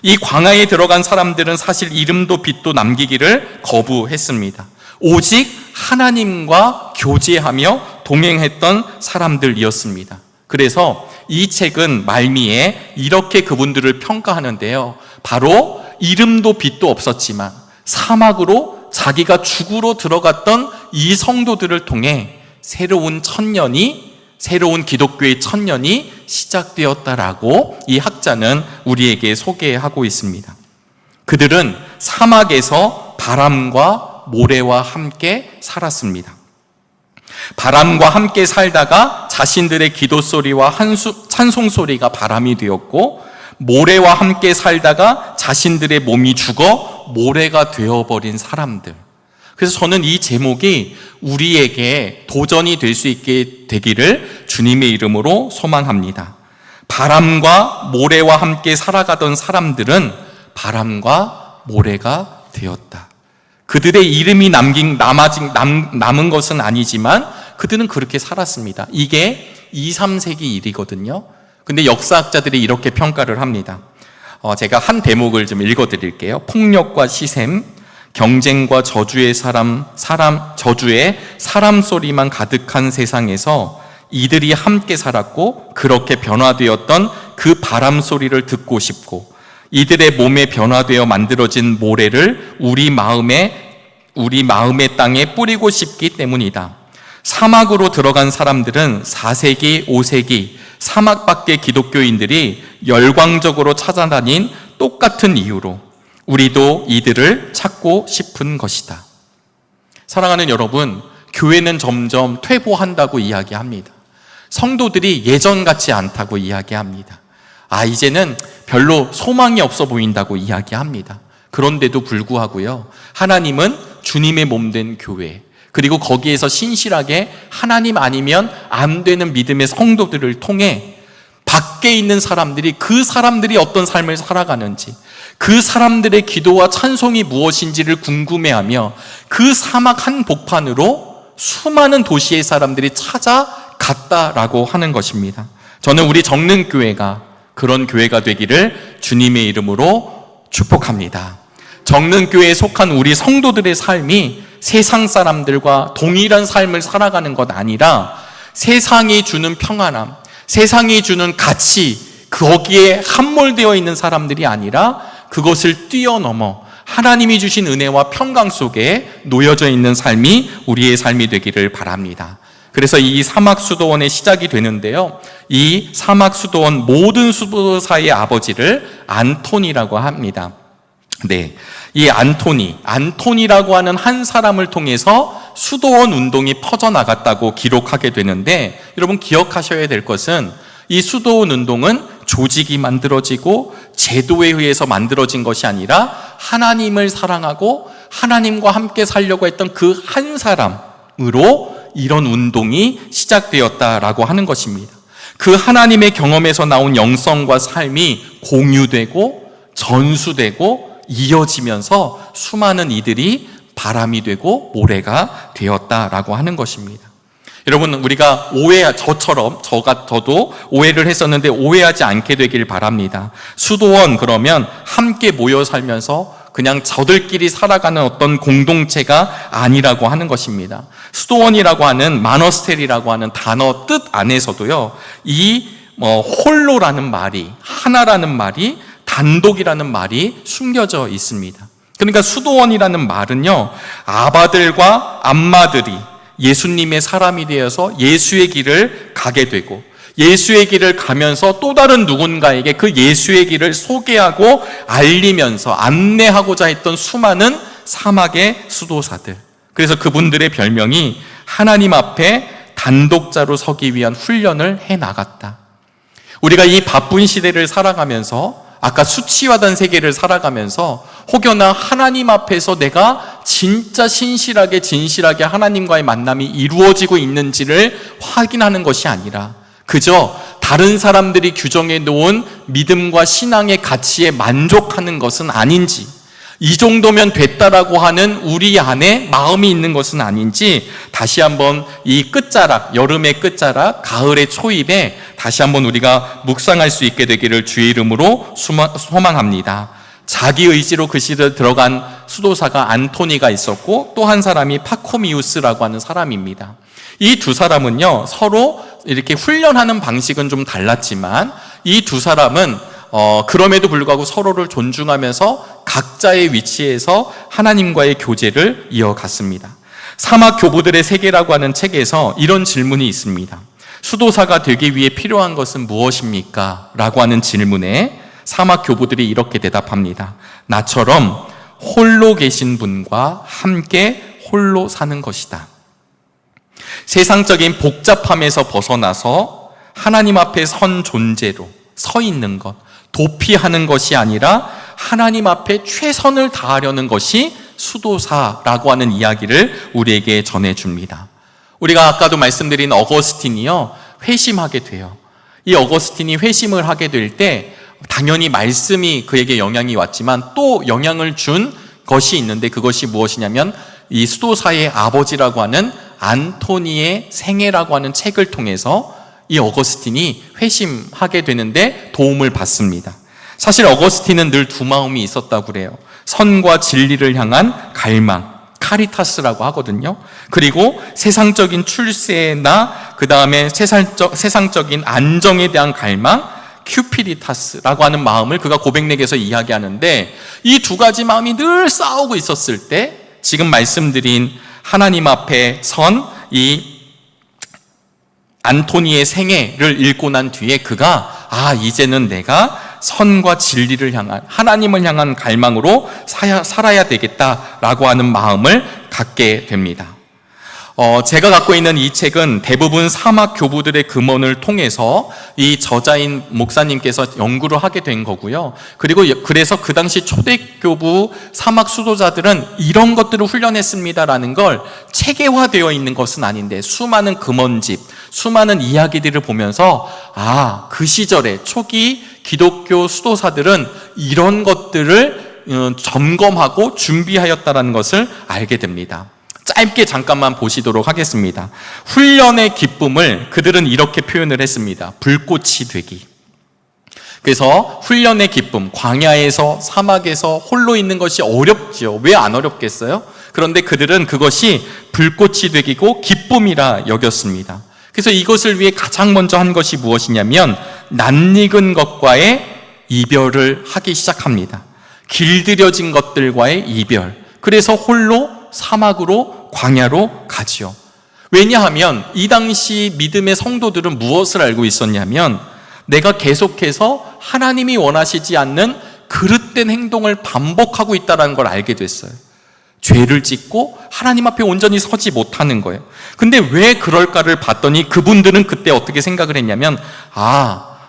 이 광야에 들어간 사람들은 사실 이름도 빛도 남기기를 거부했습니다. 오직 하나님과 교제하며 동행했던 사람들이었습니다. 그래서 이 책은 말미에 이렇게 그분들을 평가하는데요, 바로 이름도 빛도 없었지만 사막으로 자기가 죽으러 들어갔던 이 성도들을 통해 새로운 기독교의 천년이 시작되었다라고 이 학자는 우리에게 소개하고 있습니다. 그들은 사막에서 바람과 모래와 함께 살았습니다. 바람과 함께 살다가 자신들의 기도 소리와 찬송 소리가 바람이 되었고, 모래와 함께 살다가 자신들의 몸이 죽어 모래가 되어버린 사람들. 그래서 저는 이 제목이 우리에게 도전이 될 수 있게 되기를 주님의 이름으로 소망합니다. 바람과 모래와 함께 살아가던 사람들은 바람과 모래가 되었다. 그들의 이름이 남은 것은 아니지만 그들은 그렇게 살았습니다. 이게 2, 3세기 일이거든요. 근데 역사학자들이 이렇게 평가를 합니다. 제가 한 대목을 좀 읽어드릴게요. 폭력과 시샘, 경쟁과 저주의 사람 소리만 가득한 세상에서 이들이 함께 살았고, 그렇게 변화되었던 그 바람 소리를 듣고 싶고, 이들의 몸에 변화되어 만들어진 모래를 우리 마음의 땅에 뿌리고 싶기 때문이다. 사막으로 들어간 사람들은 4세기, 5세기 사막 밖의 기독교인들이 열광적으로 찾아다닌 똑같은 이유로 우리도 이들을 찾고 싶은 것이다. 사랑하는 여러분, 교회는 점점 퇴보한다고 이야기합니다. 성도들이 예전 같지 않다고 이야기합니다. 이제는 별로 소망이 없어 보인다고 이야기합니다. 그런데도 불구하고요, 하나님은 주님의 몸된 교회, 그리고 거기에서 신실하게 하나님 아니면 안 되는 믿음의 성도들을 통해 밖에 있는 사람들이 그 사람들이 어떤 삶을 살아가는지, 그 사람들의 기도와 찬송이 무엇인지를 궁금해하며 그 사막 한복판으로 수많은 도시의 사람들이 찾아갔다라고 하는 것입니다. 저는 우리 정릉교회가 그런 교회가 되기를 주님의 이름으로 축복합니다. 정릉교회에 속한 우리 성도들의 삶이 세상 사람들과 동일한 삶을 살아가는 것 아니라 세상이 주는 평안함, 세상이 주는 가치, 거기에 함몰되어 있는 사람들이 아니라 그것을 뛰어넘어 하나님이 주신 은혜와 평강 속에 놓여져 있는 삶이 우리의 삶이 되기를 바랍니다. 그래서 이 사막 수도원의 시작이 되는데요, 이 사막 수도원 모든 수도사의 아버지를 안토니라고 합니다. 이 안토니라고 하는 한 사람을 통해서 수도원 운동이 퍼져나갔다고 기록하게 되는데, 여러분 기억하셔야 될 것은 이 수도원 운동은 조직이 만들어지고 제도에 의해서 만들어진 것이 아니라 하나님을 사랑하고 하나님과 함께 살려고 했던 그 한 사람으로 이런 운동이 시작되었다라고 하는 것입니다. 그 하나님의 경험에서 나온 영성과 삶이 공유되고 전수되고 이어지면서 수많은 이들이 바람이 되고 모래가 되었다라고 하는 것입니다. 여러분, 우리가 저도 오해를 했었는데 오해하지 않게 되길 바랍니다. 수도원 그러면 함께 모여 살면서 그냥 저들끼리 살아가는 어떤 공동체가 아니라고 하는 것입니다. 수도원이라고 하는 마너스테리라고 하는 단어 뜻 안에서도요, 이 홀로라는 말이, 하나라는 말이, 단독이라는 말이 숨겨져 있습니다. 그러니까 수도원이라는 말은요, 아바들과 암마들이 예수님의 사람이 되어서 예수의 길을 가게 되고, 예수의 길을 가면서 또 다른 누군가에게 그 예수의 길을 소개하고 알리면서 안내하고자 했던 수많은 사막의 수도사들, 그래서 그분들의 별명이 하나님 앞에 단독자로 서기 위한 훈련을 해나갔다. 우리가 이 바쁜 시대를 살아가면서, 아까 수치화된 세계를 살아가면서 혹여나 하나님 앞에서 내가 진짜 신실하게 진실하게 하나님과의 만남이 이루어지고 있는지를 확인하는 것이 아니라 그저 다른 사람들이 규정해 놓은 믿음과 신앙의 가치에 만족하는 것은 아닌지, 이 정도면 됐다라고 하는 우리 안에 마음이 있는 것은 아닌지 다시 한번 이 끝자락, 여름의 끝자락, 가을의 초입에 다시 한번 우리가 묵상할 수 있게 되기를 주의 이름으로 소망합니다. 자기 의지로 그 시대에 들어간 수도사가 안토니가 있었고 또 한 사람이 파코미우스라고 하는 사람입니다. 이 두 사람은요, 서로 이렇게 훈련하는 방식은 좀 달랐지만 이 두 사람은 그럼에도 불구하고 서로를 존중하면서 각자의 위치에서 하나님과의 교제를 이어갔습니다. 사막 교부들의 세계라고 하는 책에서 이런 질문이 있습니다. 수도사가 되기 위해 필요한 것은 무엇입니까? 라고 하는 질문에 사막 교부들이 이렇게 대답합니다. 나처럼 홀로 계신 분과 함께 홀로 사는 것이다. 세상적인 복잡함에서 벗어나서 하나님 앞에 선 존재로 서 있는 것, 도피하는 것이 아니라 하나님 앞에 최선을 다하려는 것이 수도사라고 하는 이야기를 우리에게 전해줍니다. 우리가 아까도 말씀드린 어거스틴이요, 회심하게 돼요. 이 어거스틴이 회심을 하게 될 때 당연히 말씀이 그에게 영향이 왔지만 또 영향을 준 것이 있는데 그것이 무엇이냐면 이 수도사의 아버지라고 하는 안토니의 생애라고 하는 책을 통해서 이 어거스틴이 회심하게 되는데 도움을 받습니다. 사실 어거스틴은 늘 두 마음이 있었다고 그래요. 선과 진리를 향한 갈망, 카리타스라고 하거든요. 그리고 세상적인 출세나 그 다음에 세상적인 안정에 대한 갈망, 큐피디타스라고 하는 마음을 그가 고백록에서 이야기하는데 이 두 가지 마음이 늘 싸우고 있었을 때 지금 말씀드린 하나님 앞에 선 이 안토니의 생애를 읽고 난 뒤에 그가 이제는 내가 선과 진리를 향한 하나님을 향한 갈망으로 살아야 되겠다라고 하는 마음을 갖게 됩니다. 제가 갖고 있는 이 책은 대부분 사막 교부들의 금언을 통해서 이 저자인 목사님께서 연구를 하게 된 거고요. 그리고 그래서 그 당시 초대교부 사막 수도자들은 이런 것들을 훈련했습니다라는 걸 체계화되어 있는 것은 아닌데 수많은 금언집, 수많은 이야기들을 보면서 그 시절에 초기 기독교 수도사들은 이런 것들을 점검하고 준비하였다는 것을 알게 됩니다. 짧게 잠깐만 보시도록 하겠습니다. 훈련의 기쁨을 그들은 이렇게 표현을 했습니다. 불꽃이 되기. 그래서 훈련의 기쁨, 광야에서 사막에서 홀로 있는 것이 어렵죠. 왜 안 어렵겠어요? 그런데 그들은 그것이 불꽃이 되기고 기쁨이라 여겼습니다. 그래서 이것을 위해 가장 먼저 한 것이 무엇이냐면 낯익은 것과의 이별을 하기 시작합니다. 길들여진 것들과의 이별. 그래서 홀로 사막으로 광야로 가지요. 왜냐하면 이 당시 믿음의 성도들은 무엇을 알고 있었냐면 내가 계속해서 하나님이 원하시지 않는 그릇된 행동을 반복하고 있다는 걸 알게 됐어요. 죄를 짓고 하나님 앞에 온전히 서지 못하는 거예요. 근데 왜 그럴까를 봤더니 그분들은 그때 어떻게 생각을 했냐면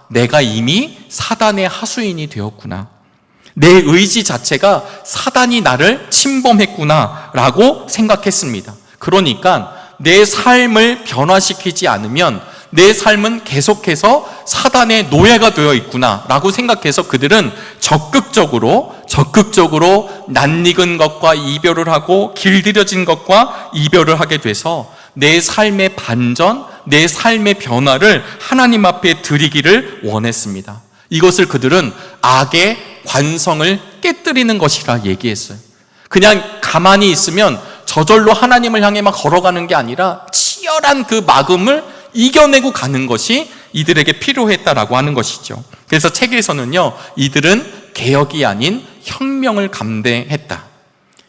내가 이미 사단의 하수인이 되었구나. 내 의지 자체가 사단이 나를 침범했구나 라고 생각했습니다. 그러니까 내 삶을 변화시키지 않으면 내 삶은 계속해서 사단의 노예가 되어 있구나 라고 생각해서 그들은 적극적으로 낯익은 것과 이별을 하고 길들여진 것과 이별을 하게 돼서 내 삶의 반전, 내 삶의 변화를 하나님 앞에 드리기를 원했습니다. 이것을 그들은 악의 관성을 깨뜨리는 것이라 얘기했어요. 그냥 가만히 있으면 저절로 하나님을 향해 막 걸어가는 게 아니라 치열한 그 막음을 이겨내고 가는 것이 이들에게 필요했다라고 하는 것이죠. 그래서 책에서는요, 이들은 개혁이 아닌 혁명을 감대했다.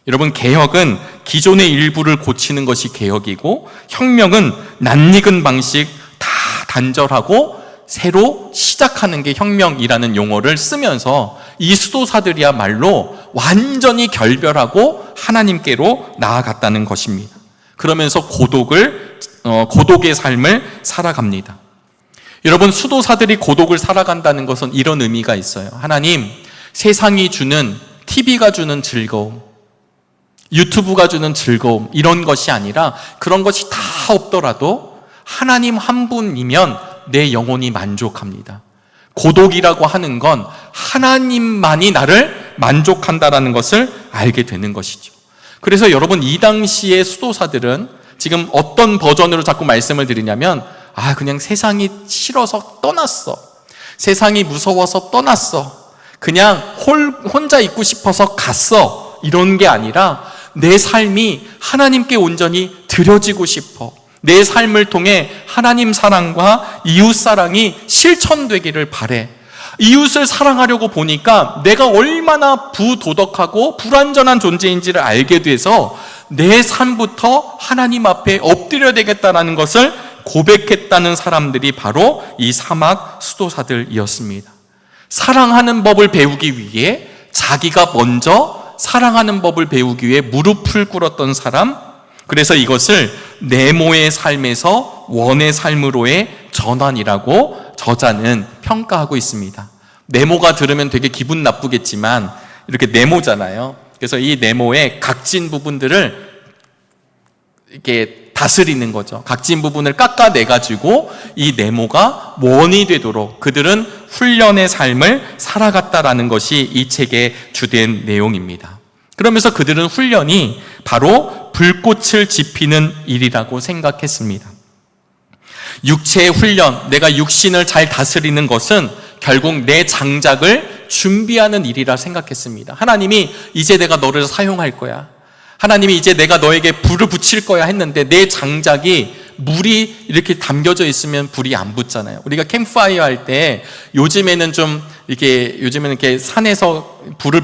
여러분, 개혁은 기존의 일부를 고치는 것이 개혁이고 혁명은 낯익은 방식 다 단절하고 새로 시작하는 게 혁명이라는 용어를 쓰면서 이 수도사들이야말로 완전히 결별하고 하나님께로 나아갔다는 것입니다. 그러면서 고독의 삶을 살아갑니다. 여러분, 수도사들이 고독을 살아간다는 것은 이런 의미가 있어요. 하나님, 세상이 주는, TV가 주는 즐거움, 유튜브가 주는 즐거움, 이런 것이 아니라 그런 것이 다 없더라도 하나님 한 분이면 내 영혼이 만족합니다. 고독이라고 하는 건 하나님만이 나를 만족한다라는 것을 알게 되는 것이죠. 그래서 여러분, 이 당시의 수도사들은 지금 어떤 버전으로 자꾸 말씀을 드리냐면, 그냥 세상이 싫어서 떠났어. 세상이 무서워서 떠났어. 그냥 혼자 있고 싶어서 갔어. 이런 게 아니라 내 삶이 하나님께 온전히 드려지고 싶어. 내 삶을 통해 하나님 사랑과 이웃 사랑이 실천되기를 바래. 이웃을 사랑하려고 보니까 내가 얼마나 부도덕하고 불완전한 존재인지를 알게 돼서 내 삶부터 하나님 앞에 엎드려야 되겠다는 것을 고백했다는 사람들이 바로 이 사막 수도사들이었습니다. 사랑하는 법을 배우기 위해 자기가 먼저 사랑하는 법을 배우기 위해 무릎을 꿇었던 사람, 그래서 이것을 네모의 삶에서 원의 삶으로의 전환이라고 저자는 평가하고 있습니다. 네모가 들으면 되게 기분 나쁘겠지만 이렇게 네모잖아요. 그래서 이 네모의 각진 부분들을 이렇게 다스리는 거죠. 각진 부분을 깎아내가지고 이 네모가 원이 되도록 그들은 훈련의 삶을 살아갔다라는 것이 이 책의 주된 내용입니다. 그러면서 그들은 훈련이 바로 불꽃을 지피는 일이라고 생각했습니다. 육체의 훈련, 내가 육신을 잘 다스리는 것은 결국 내 장작을 준비하는 일이라 생각했습니다. 하나님이 이제 내가 너를 사용할 거야. 하나님이 이제 내가 너에게 불을 붙일 거야 했는데 내 장작이 물이 이렇게 담겨져 있으면 불이 안 붙잖아요. 우리가 캠프파이어 할 때 요즘에는 이렇게 산에서 불을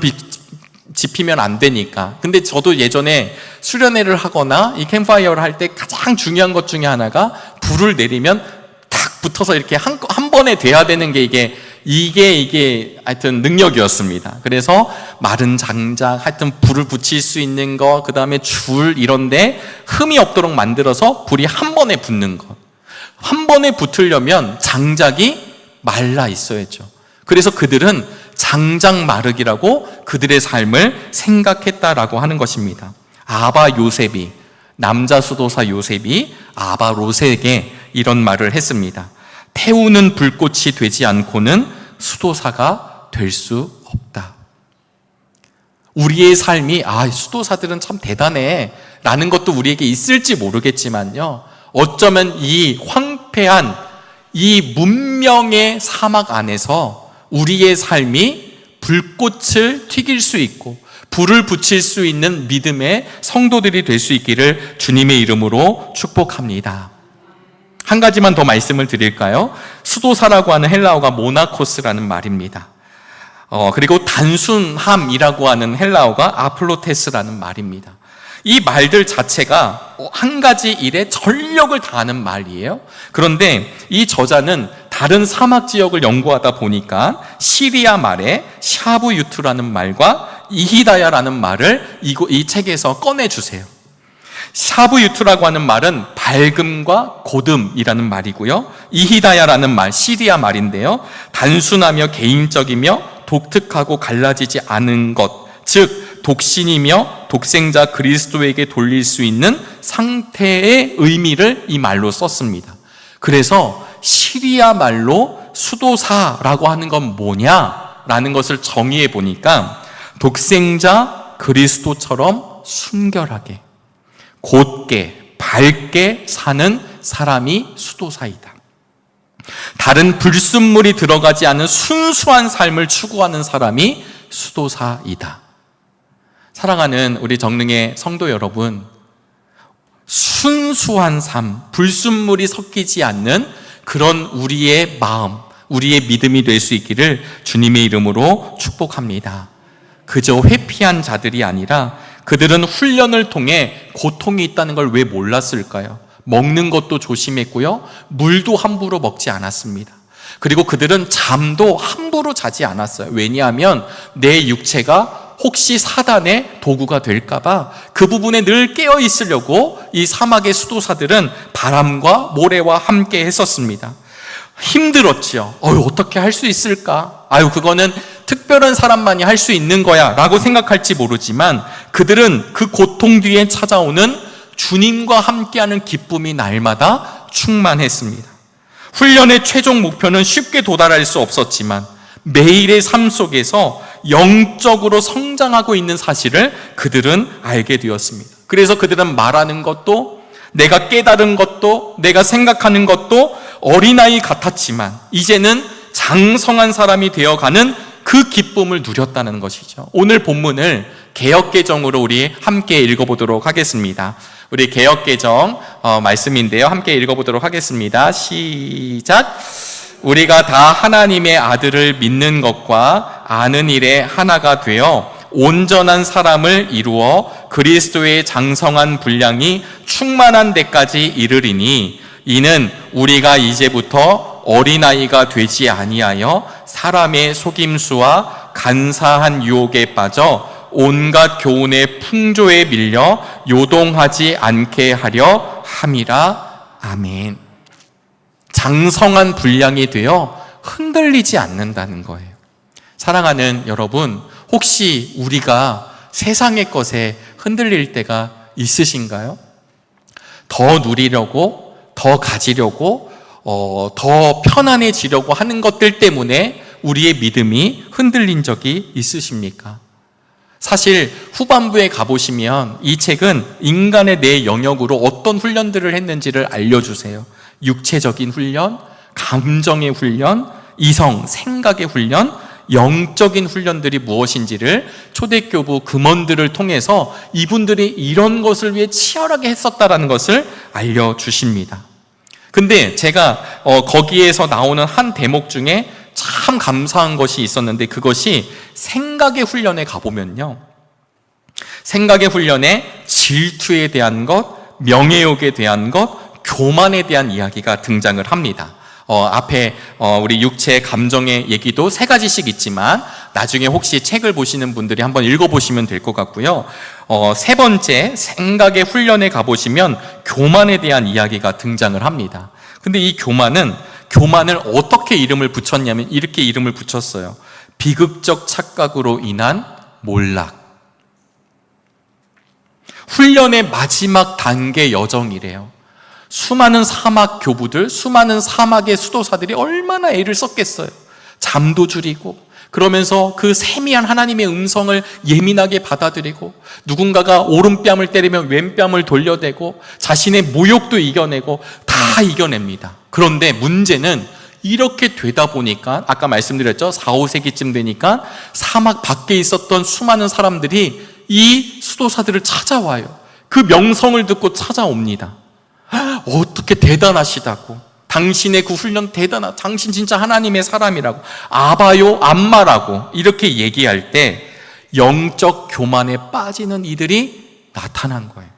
지피면 안 되니까. 근데 저도 예전에 수련회를 하거나 이 캠프파이어를 할 때 가장 중요한 것 중에 하나가 불을 내리면 탁 붙어서 이렇게 한 번에 돼야 되는 게 이게 하여튼 능력이었습니다. 그래서 마른 장작, 하여튼 불을 붙일 수 있는 거, 그 다음에 줄 이런데 흠이 없도록 만들어서 불이 한 번에 붙는 것. 한 번에 붙으려면 장작이 말라 있어야죠. 그래서 그들은 장작 마르기라고 그들의 삶을 생각했다라고 하는 것입니다. 아바 요셉이, 남자 수도사 요셉이 아바 롯에게 이런 말을 했습니다. 태우는 불꽃이 되지 않고는 수도사가 될 수 없다. 우리의 삶이 수도사들은 참 대단해 라는 것도 우리에게 있을지 모르겠지만요, 어쩌면 이 황폐한 이 문명의 사막 안에서 우리의 삶이 불꽃을 튀길 수 있고 불을 붙일 수 있는 믿음의 성도들이 될 수 있기를 주님의 이름으로 축복합니다. 한 가지만 더 말씀을 드릴까요? 수도사라고 하는 헬라어가 모나코스라는 말입니다. 그리고 단순함이라고 하는 헬라어가 아플로테스라는 말입니다. 이 말들 자체가 한 가지 일에 전력을 다하는 말이에요. 그런데 이 저자는 다른 사막 지역을 연구하다 보니까 시리아 말에 샤브유트라는 말과 이히다야라는 말을 이 책에서 꺼내주세요. 샤브유트라고 하는 말은 밝음과 고듬이라는 말이고요, 이히다야라는 말, 시리아 말인데요, 단순하며 개인적이며 독특하고 갈라지지 않은 것, 즉 독신이며 독생자 그리스도에게 돌릴 수 있는 상태의 의미를 이 말로 썼습니다. 그래서 시리아 말로 수도사라고 하는 건 뭐냐라는 것을 정의해 보니까 독생자 그리스도처럼 순결하게 곧게 밝게 사는 사람이 수도사이다. 다른 불순물이 들어가지 않은 순수한 삶을 추구하는 사람이 수도사이다. 사랑하는 우리 정릉의 성도 여러분, 순수한 삶, 불순물이 섞이지 않는 그런 우리의 마음, 우리의 믿음이 될 수 있기를 주님의 이름으로 축복합니다. 그저 회피한 자들이 아니라 그들은 훈련을 통해 고통이 있다는 걸 왜 몰랐을까요? 먹는 것도 조심했고요, 물도 함부로 먹지 않았습니다. 그리고 그들은 잠도 함부로 자지 않았어요. 왜냐하면 내 육체가 혹시 사단의 도구가 될까봐 그 부분에 늘 깨어 있으려고 이 사막의 수도사들은 바람과 모래와 함께 했었습니다. 힘들었죠. 어떻게 할 수 있을까? 그거는 특별한 사람만이 할 수 있는 거야 라고 생각할지 모르지만 그들은 그 고통 뒤에 찾아오는 주님과 함께하는 기쁨이 날마다 충만했습니다. 훈련의 최종 목표는 쉽게 도달할 수 없었지만 매일의 삶 속에서 영적으로 성장하고 있는 사실을 그들은 알게 되었습니다. 그래서 그들은 말하는 것도, 내가 깨달은 것도, 내가 생각하는 것도 어린아이 같았지만 이제는 장성한 사람이 되어가는 그 기쁨을 누렸다는 것이죠. 오늘 본문을 개역개정으로 우리 함께 읽어보도록 하겠습니다. 우리 개역개정 말씀인데요. 함께 읽어보도록 하겠습니다. 시작. 우리가 다 하나님의 아들을 믿는 것과 아는 일에 하나가 되어 온전한 사람을 이루어 그리스도의 장성한 분량이 충만한 데까지 이르리니 이는 우리가 이제부터 어린아이가 되지 아니하여 사람의 속임수와 간사한 유혹에 빠져 온갖 교훈의 풍조에 밀려 요동하지 않게 하려 함이라. 아멘. 장성한 분량이 되어 흔들리지 않는다는 거예요. 사랑하는 여러분, 혹시 우리가 세상의 것에 흔들릴 때가 있으신가요? 더 누리려고, 더 가지려고, 더 편안해지려고 하는 것들 때문에 우리의 믿음이 흔들린 적이 있으십니까? 사실 후반부에 가보시면 이 책은 인간의 내 영역으로 어떤 훈련들을 했는지를 알려주세요. 육체적인 훈련, 감정의 훈련, 이성, 생각의 훈련, 영적인 훈련들이 무엇인지를 초대교부 금원들을 통해서 이분들이 이런 것을 위해 치열하게 했었다라는 것을 알려주십니다. 근데 제가 거기에서 나오는 한 대목 중에 참 감사한 것이 있었는데 그것이 생각의 훈련에 가보면요, 생각의 훈련에 질투에 대한 것, 명예욕에 대한 것, 교만에 대한 이야기가 등장을 합니다. 앞에 우리 육체, 감정의 얘기도 3가지씩 있지만 나중에 혹시 책을 보시는 분들이 한번 읽어보시면 될 것 같고요. 3번째 생각의 훈련에 가보시면 교만에 대한 이야기가 등장을 합니다. 근데 이 교만을 어떻게 이름을 붙였냐면 이렇게 이름을 붙였어요. 비극적 착각으로 인한 몰락. 훈련의 마지막 단계 여정이래요. 수많은 사막 교부들, 수많은 사막의 수도사들이 얼마나 애를 썼겠어요. 잠도 줄이고 그러면서 그 세미한 하나님의 음성을 예민하게 받아들이고 누군가가 오른뺨을 때리면 왼뺨을 돌려대고 자신의 모욕도 이겨내고 다 이겨냅니다. 그런데 문제는 이렇게 되다 보니까 아까 말씀드렸죠. 4, 5세기쯤 되니까 사막 밖에 있었던 수많은 사람들이 이 수도사들을 찾아와요. 그 명성을 듣고 찾아옵니다. 어떻게 대단하시다고, 당신의 그 훈련 당신 진짜 하나님의 사람이라고, 아바요, 암마라고 이렇게 얘기할 때 영적 교만에 빠지는 이들이 나타난 거예요.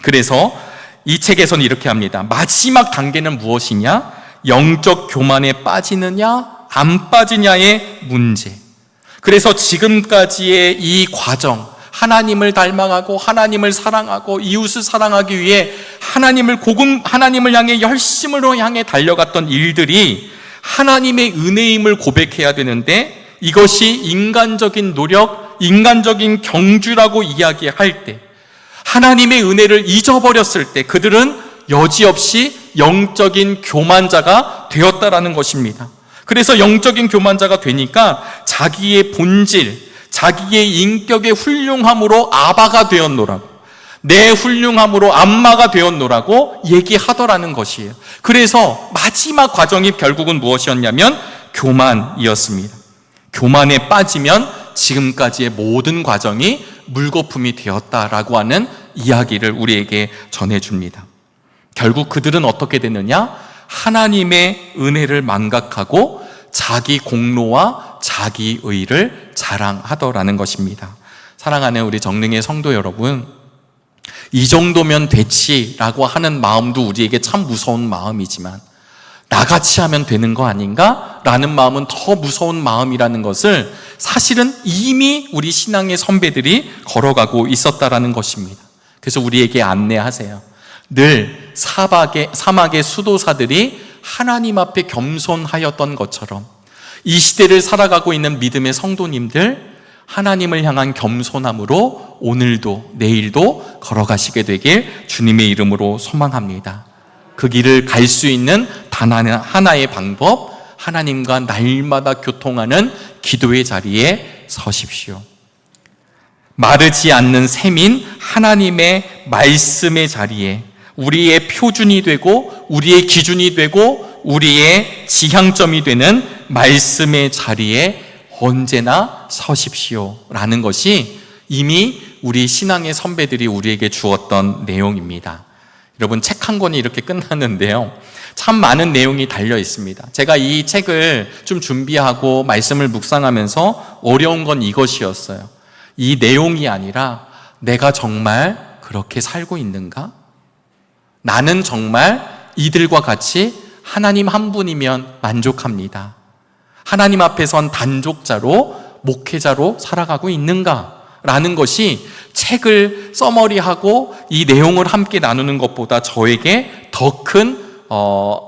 그래서 이 책에서는 이렇게 합니다. 마지막 단계는 무엇이냐? 영적 교만에 빠지느냐 안 빠지냐의 문제. 그래서 지금까지의 이 과정, 하나님을 닮아가고 하나님을 사랑하고 이웃을 사랑하기 위해 하나님을 향해 열심으로 향해 달려갔던 일들이 하나님의 은혜임을 고백해야 되는데 이것이 인간적인 노력, 인간적인 경주라고 이야기할 때, 하나님의 은혜를 잊어버렸을 때 그들은 여지없이 영적인 교만자가 되었다라는 것입니다. 그래서 영적인 교만자가 되니까 자기의 본질, 자기의 인격의 훌륭함으로 아바가 되었노라고, 내 훌륭함으로 암마가 되었노라고 얘기하더라는 것이에요. 그래서 마지막 과정이 결국은 무엇이었냐면 교만이었습니다. 교만에 빠지면 지금까지의 모든 과정이 물거품이 되었다라고 하는 이야기를 우리에게 전해줍니다. 결국 그들은 어떻게 됐느냐? 하나님의 은혜를 망각하고 자기 공로와 자기 의를 자랑하더라는 것입니다. 사랑하는 우리 정릉의 성도 여러분, 이 정도면 됐지라고 하는 마음도 우리에게 참 무서운 마음이지만 나같이 하면 되는 거 아닌가? 라는 마음은 더 무서운 마음이라는 것을 사실은 이미 우리 신앙의 선배들이 걸어가고 있었다라는 것입니다. 그래서 우리에게 안내하세요. 늘 사막의 수도사들이 하나님 앞에 겸손하였던 것처럼 이 시대를 살아가고 있는 믿음의 성도님들, 하나님을 향한 겸손함으로 오늘도 내일도 걸어가시게 되길 주님의 이름으로 소망합니다. 그 길을 갈 수 있는 단 하나의 방법, 하나님과 날마다 교통하는 기도의 자리에 서십시오. 마르지 않는 샘인 하나님의 말씀의 자리에 우리의 표준이 되고 우리의 기준이 되고 우리의 지향점이 되는 말씀의 자리에 언제나 서십시오 라는 것이 이미 우리 신앙의 선배들이 우리에게 주었던 내용입니다. 여러분, 책 한 권이 이렇게 끝났는데요, 참 많은 내용이 달려 있습니다. 제가 이 책을 좀 준비하고 말씀을 묵상하면서 어려운 건 이것이었어요. 이 내용이 아니라 내가 정말 그렇게 살고 있는가? 나는 정말 이들과 같이 하나님 한 분이면 만족합니다. 하나님 앞에선 단족자로, 목회자로 살아가고 있는가? 라는 것이 책을 써머리하고 이 내용을 함께 나누는 것보다 저에게 더 큰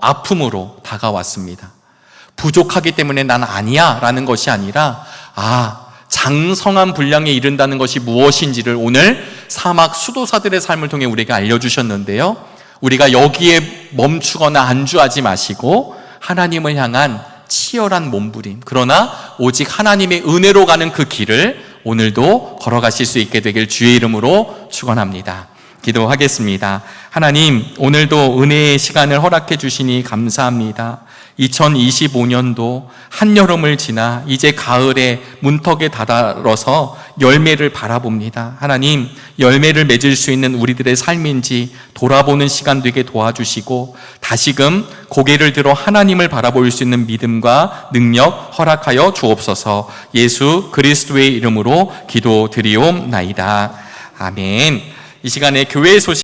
아픔으로 다가왔습니다. 부족하기 때문에 난 아니야 라는 것이 아니라, 장성한 분량에 이른다는 것이 무엇인지를 오늘 사막 수도사들의 삶을 통해 우리에게 알려주셨는데요, 우리가 여기에 멈추거나 안주하지 마시고 하나님을 향한 치열한 몸부림, 그러나 오직 하나님의 은혜로 가는 그 길을 오늘도 걸어가실 수 있게 되길 주의 이름으로 축원합니다. 기도하겠습니다. 하나님, 오늘도 은혜의 시간을 허락해 주시니 감사합니다. 2025년도 한여름을 지나 이제 가을의 문턱에 다다라서 열매를 바라봅니다. 하나님, 열매를 맺을 수 있는 우리들의 삶인지 돌아보는 시간 되게 도와주시고 다시금 고개를 들어 하나님을 바라볼 수 있는 믿음과 능력 허락하여 주옵소서. 예수 그리스도의 이름으로 기도드리옵나이다. 아멘. 이 시간에 교회의 소식